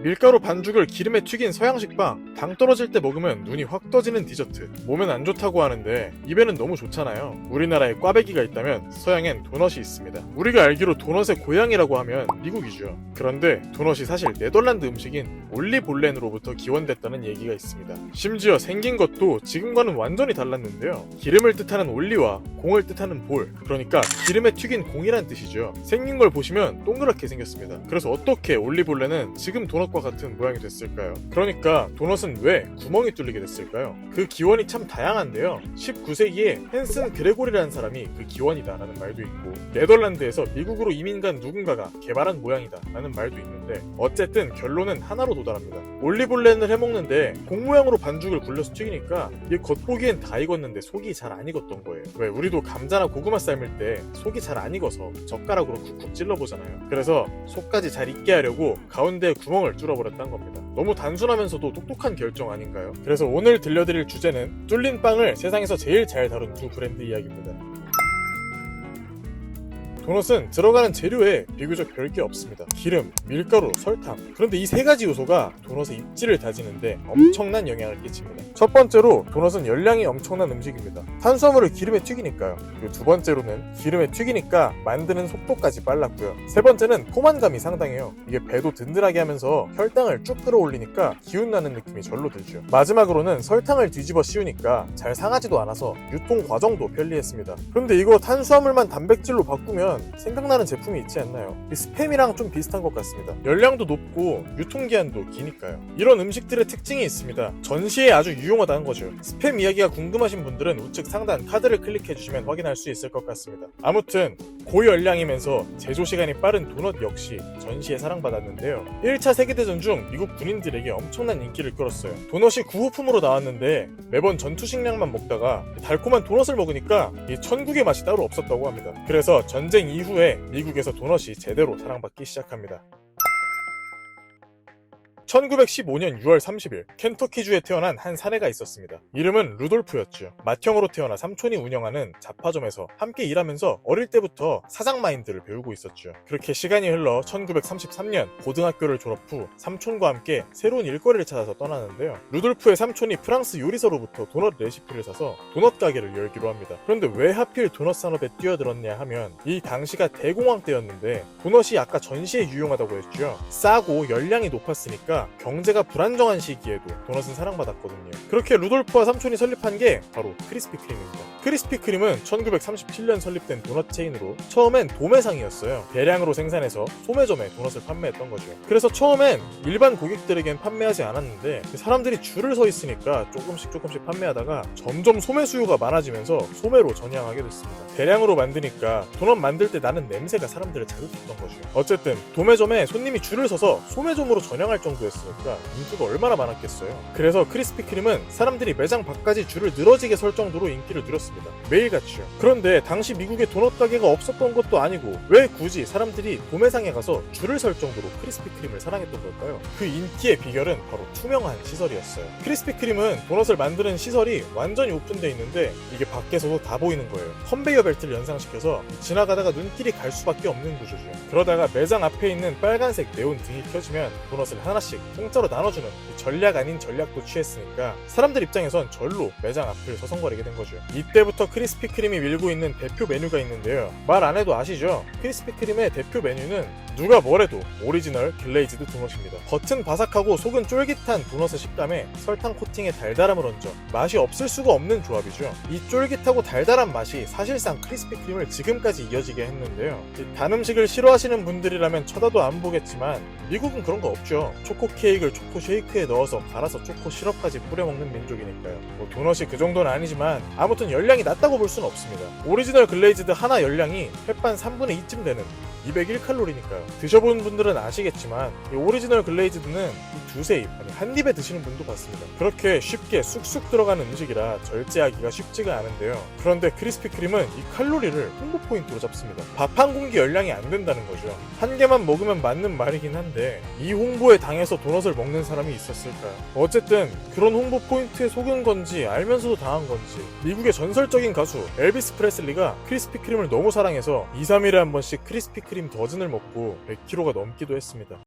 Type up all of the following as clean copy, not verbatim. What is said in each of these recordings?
밀가루 반죽을 기름에 튀긴 서양식 빵, 당 떨어질 때 먹으면 눈이 확 떠지는 디저트, 몸엔 안 좋다고 하는데 입에는 너무 좋잖아요. 우리나라에 꽈배기가 있다면 서양엔 도넛이 있습니다. 우리가 알기로 도넛의 고향이라고 하면 미국이죠. 그런데 도넛이 사실 네덜란드 음식인 올리볼렌으로부터 기원됐다는 얘기가 있습니다. 심지어 생긴 것도 지금과는 완전히 달랐는데요. 기름을 뜻하는 올리와 공을 뜻하는 볼, 그러니까 기름에 튀긴 공이란 뜻이죠. 생긴 걸 보시면 동그랗게 생겼습니다. 그래서 어떻게 올리볼렌은 지금 도넛과 같은 모양이 됐을까요? 그러니까 도넛은 왜 구멍이 뚫리게 됐을까요? 그 기원이 참 다양한데요. 19세기에 헨슨 그레고리라는 사람이 그 기원이다라는 말도 있고, 네덜란드에서 미국으로 이민 간 누군가가 개발한 모양이다라는 말도 있는데, 어쨌든 결론은 하나로 도달합니다. 올리볼렌을 해먹는데 공 모양으로 반죽을 굴려서 튀기니까 이게 겉보기엔 다 익었는데 속이 잘 안 익었던 거예요. 왜 우리도 감자나 고구마 삶을 때 속이 잘 안 익어서 젓가락으로 쿡쿡 찔러보잖아요. 그래서 속까지 잘 익게 하려고 가운데에 구멍을 뚫어버렸다는 겁니다. 너무 단순하면서도 똑똑한 결정 아닌가요? 그래서 오늘 들려드릴 주제는 뚫린 빵을 세상에서 제일 잘 다룬 두 브랜드 이야기입니다. 도넛은 들어가는 재료에 비교적 별게 없습니다. 기름, 밀가루, 설탕. 그런데 이 세 가지 요소가 도넛의 입지를 다지는데 엄청난 영향을 끼칩니다. 첫 번째로 도넛은 열량이 엄청난 음식입니다. 탄수화물을 기름에 튀기니까요. 그리고 두 번째로는 기름에 튀기니까 만드는 속도까지 빨랐고요. 세 번째는 포만감이 상당해요. 이게 배도 든든하게 하면서 혈당을 쭉 끌어올리니까 기운나는 느낌이 절로 들죠. 마지막으로는 설탕을 뒤집어 씌우니까 잘 상하지도 않아서 유통 과정도 편리했습니다. 그런데 이거 탄수화물만 단백질로 바꾸면 생각나는 제품이 있지 않나요? 이 스팸이랑 좀 비슷한 것 같습니다. 열량도 높고 유통기한도 기니까요. 이런 음식들의 특징이 있습니다. 전시에 아주 유용하다는 거죠. 스팸 이야기가 궁금하신 분들은 우측 상단 카드를 클릭해주시면 확인할 수 있을 것 같습니다. 아무튼 고열량이면서 제조 시간이 빠른 도넛 역시 전시에 사랑받았는데요. 1차 세계대전 중 미국 군인들에게 엄청난 인기를 끌었어요. 도넛이 구호품으로 나왔는데 매번 전투식량만 먹다가 달콤한 도넛을 먹으니까 이 천국의 맛이 따로 없었다고 합니다. 그래서 전쟁 이후에 미국에서 도넛이 제대로 사랑받기 시작합니다. 1915년 6월 30일 켄터키주에 태어난 한 사내가 있었습니다. 이름은 루돌프였죠. 맏형으로 태어나 삼촌이 운영하는 잡화점에서 함께 일하면서 어릴 때부터 사장 마인드를 배우고 있었죠. 그렇게 시간이 흘러 1933년 고등학교를 졸업 후 삼촌과 함께 새로운 일거리를 찾아서 떠나는데요. 루돌프의 삼촌이 프랑스 요리사로부터 도넛 레시피를 사서 도넛 가게를 열기로 합니다. 그런데 왜 하필 도넛 산업에 뛰어들었냐 하면 이 당시가 대공황 때였는데 도넛이 아까 전시에 유용하다고 했죠. 싸고 열량이 높았으니까 경제가 불안정한 시기에도 도넛은 사랑받았거든요. 그렇게 루돌프와 삼촌이 설립한 게 바로 크리스피크림입니다. 크리스피크림은 1937년 설립된 도넛 체인으로 처음엔 도매상이었어요. 대량으로 생산해서 소매점에 도넛을 판매했던 거죠. 그래서 처음엔 일반 고객들에겐 판매하지 않았는데 사람들이 줄을 서 있으니까 조금씩 판매하다가 점점 소매 수요가 많아지면서 소매로 전향하게 됐습니다. 대량으로 만드니까 도넛 만들 때 나는 냄새가 사람들을 자극했던 거죠. 어쨌든 도매점에 손님이 줄을 서서 소매점으로 전향할 정도였으니까 인기가 얼마나 많았겠어요. 그래서 크리스피크림은 사람들이 매장 밖까지 줄을 늘어지게 설 정도로 인기를 누렸습니다. 매일같이요. 그런데 당시 미국에 도넛 가게가 없었던 것도 아니고 왜 굳이 사람들이 도매상에 가서 줄을 설 정도로 크리스피크림을 사랑했던 걸까요? 그 인기의 비결은 바로 투명한 시설이었어요. 크리스피크림은 도넛을 만드는 시설이 완전히 오픈되어 있는데 이게 밖에서도 다 보이는 거예요. 컨베이어 벨트를 연상시켜서 지나가다가 눈길이 갈 수밖에 없는 구조죠. 그러다가 매장 앞에 있는 빨간색 네온 등이 켜지면 도넛을 하나씩 공짜로 나눠주는 전략 아닌 전략도 취했으니까 사람들 입장에선 절로 매장 앞을 서성거리게 된 거죠. 이때부터 크리스피크림이 밀고 있는 대표 메뉴가 있는데요. 말 안 해도 아시죠? 크리스피크림의 대표 메뉴는 누가 뭐래도 오리지널 글레이즈드 도넛입니다. 겉은 바삭하고 속은 쫄깃한 도넛의 식감에 설탕 코팅의 달달함을 얹어 맛이 없을 수가 없는 조합이죠. 이 쫄깃하고 달달한 맛이 사실상 크리스피크림을 지금까지 이어지게 했는데요. 단 음식을 싫어하시는 분들이라면 쳐다도 안 보겠지만 미국은 그런 거 없죠. 초코 케이크를 초코 쉐이크에 넣어서 갈아서 초코 시럽까지 뿌려 먹는 민족이니까요. 도넛이 그 정도는 아니지만 아무튼 열량이 낮다고 볼 수는 없습니다. 오리지널 글레이즈드 하나 열량이 햇반 3분의 2쯤 되는 201칼로리니까요. 드셔본 분들은 아시겠지만 이 오리지널 글레이즈드는 이 두세 입, 아니 한 입에 드시는 분도 봤습니다. 그렇게 쉽게 쑥쑥 들어가는 음식이라 절제하기가 쉽지가 않은데요. 그런데 크리스피크림은 이 칼로리를 홍보 포인트로 잡습니다. 밥 한 공기 열량이 안 된다는 거죠. 한 개만 먹으면 맞는 말이긴 한데 이 홍보에 당해서 도넛을 먹는 사람이 있었을까요? 어쨌든 그런 홍보 포인트에 속은 건지 알면서도 당한 건지 미국의 전설적인 가수 엘비스 프레슬리가 크리스피크림을 너무 사랑해서 2, 3일에 한 번씩 크리스피크림 더즌을 먹고 100kg가 넘기도 했습니다.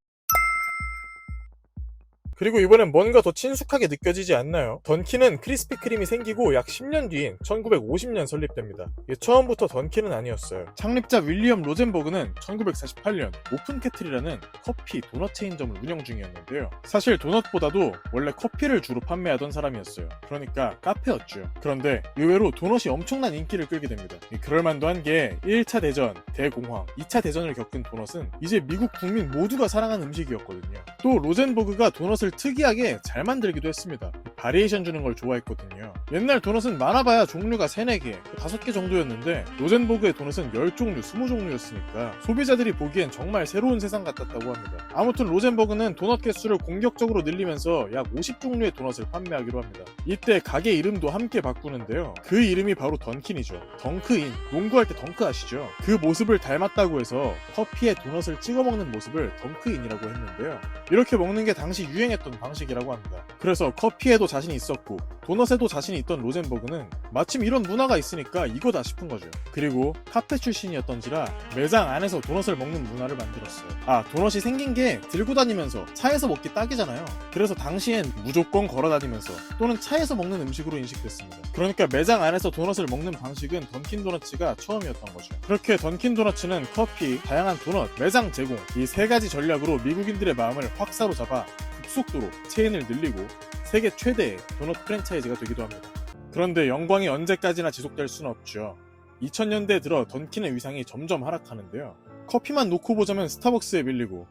그리고 이번엔 뭔가 더 친숙하게 느껴지지 않나요? 던킨은 크리스피 크림이 생기고 약 10년 뒤인 1950년 설립됩니다. 이게 처음부터 던킨은 아니었어요. 창립자 윌리엄 로젠버그는 1948년 오픈캐틀이라는 커피 도넛 체인점을 운영 중이었는데요. 사실 도넛보다도 원래 커피를 주로 판매하던 사람이었어요. 그러니까 카페였죠. 그런데 의외로 도넛이 엄청난 인기를 끌게 됩니다. 그럴만도 한 게 1차 대전, 대공황, 2차 대전을 겪은 도넛은 이제 미국 국민 모두가 사랑하는 음식이었거든요. 또 로젠버그가 도넛을 특이하게 잘 만들기도 했습니다. 바리에이션 주는 걸 좋아했거든요. 옛날 도넛은 많아봐야 종류가 3, 4개, 5개 정도였는데 로젠버그의 도넛은 10종류, 20종류였으니까 소비자들이 보기엔 정말 새로운 세상 같았다고 합니다. 아무튼 로젠버그는 도넛 개수를 공격적으로 늘리면서 약 50종류의 도넛을 판매하기로 합니다. 이때 가게 이름도 함께 바꾸는데요. 그 이름이 바로 던킨이죠. 덩크인, 농구할 때 덩크 아시죠? 그 모습을 닮았다고 해서 커피에 도넛을 찍어 먹는 모습을 덩크인이라고 했는데요. 이렇게 먹는 게 당시 유행했던 방식이라고 합니다. 그래서 커피에도 자신이 있었고 도넛에도 자신이 있던 로젠버그는 마침 이런 문화가 있으니까 이거다 싶은 거죠. 그리고 카페 출신이었던지라 매장 안에서 도넛을 먹는 문화를 만들었어요. 도넛이 생긴 게 들고 다니면서 차에서 먹기 딱이잖아요. 그래서 당시엔 무조건 걸어 다니면서 또는 차에서 먹는 음식으로 인식됐습니다. 그러니까 매장 안에서 도넛을 먹는 방식은 던킨 도너츠가 처음이었던 거죠. 그렇게 던킨 도너츠는 커피, 다양한 도넛, 매장 제공 이 3가지 전략으로 미국인들의 마음을 확 사로잡아 급속도로 체인을 늘리고 세계 최대의 도넛 프랜차이즈가 되기도 합니다. 그런데 영광이 언제까지나 지속될 수는 없죠. 2000년대에 들어 던킨의 위상이 점점 하락하는데요. 커피만 놓고 보자면 스타벅스에 밀리고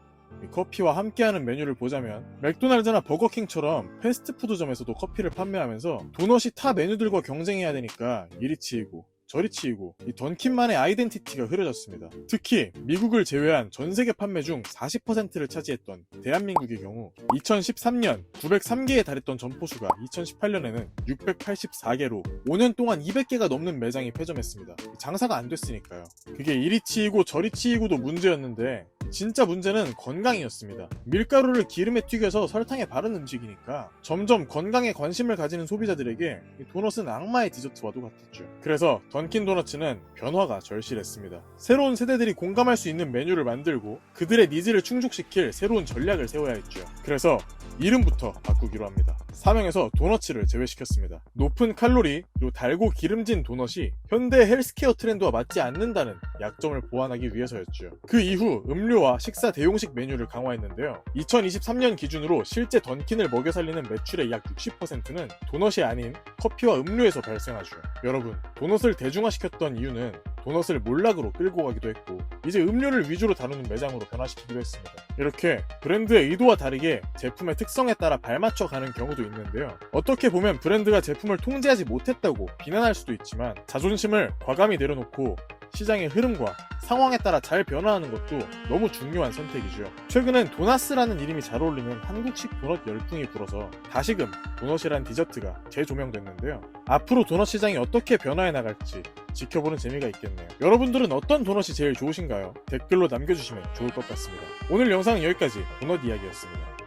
커피와 함께하는 메뉴를 보자면 맥도날드나 버거킹처럼 패스트푸드점에서도 커피를 판매하면서 도넛이 타 메뉴들과 경쟁해야 되니까 이리 치이고 저리 치이고 이 던킨만의 아이덴티티가 흐려졌습니다. 특히 미국을 제외한 전 세계 판매 중 40%를 차지했던 대한민국의 경우 2013년 903개에 달했던 점포수가 2018년에는 684개로 5년 동안 200개가 넘는 매장이 폐점했습니다. 장사가 안 됐으니까요. 그게 이리 치이고 저리 치이고도 문제였는데 진짜 문제는 건강이었습니다. 밀가루를 기름에 튀겨서 설탕에 바른 음식이니까 점점 건강에 관심을 가지는 소비자들에게 도넛은 악마의 디저트와도 같았죠. 그래서 던킨 도너츠는 변화가 절실했습니다. 새로운 세대들이 공감할 수 있는 메뉴를 만들고 그들의 니즈를 충족시킬 새로운 전략을 세워야 했죠. 그래서 이름부터 바꾸기로 합니다. 사명에서 도너츠를 제외시켰습니다. 높은 칼로리 그리고 달고 기름진 도넛이 현대 헬스케어 트렌드와 맞지 않는다는 약점을 보완하기 위해서였죠. 그 이후 음료와 식사 대용식 메뉴를 강화했는데요. 2023년 기준으로 실제 던킨을 먹여 살리는 매출의 약 60%는 도넛이 아닌 커피와 음료에서 발생하죠. 여러분, 도넛을 대중화시켰던 이유는 도넛을 몰락으로 끌고 가기도 했고 이제 음료를 위주로 다루는 매장으로 변화시키기도 했습니다. 이렇게 브랜드의 의도와 다르게 제품의 특성에 따라 발맞춰 가는 경우도 있는데요. 어떻게 보면 브랜드가 제품을 통제하지 못했다고 비난할 수도 있지만 자존심을 과감히 내려놓고 시장의 흐름과 상황에 따라 잘 변화하는 것도 너무 중요한 선택이죠. 최근엔 도나스라는 이름이 잘 어울리는 한국식 도넛 열풍이 불어서 다시금 도넛이란 디저트가 재조명됐는데요. 앞으로 도넛 시장이 어떻게 변화해 나갈지 지켜보는 재미가 있겠네요. 여러분들은 어떤 도넛이 제일 좋으신가요? 댓글로 남겨주시면 좋을 것 같습니다. 오늘 영상은 여기까지 도넛 이야기였습니다.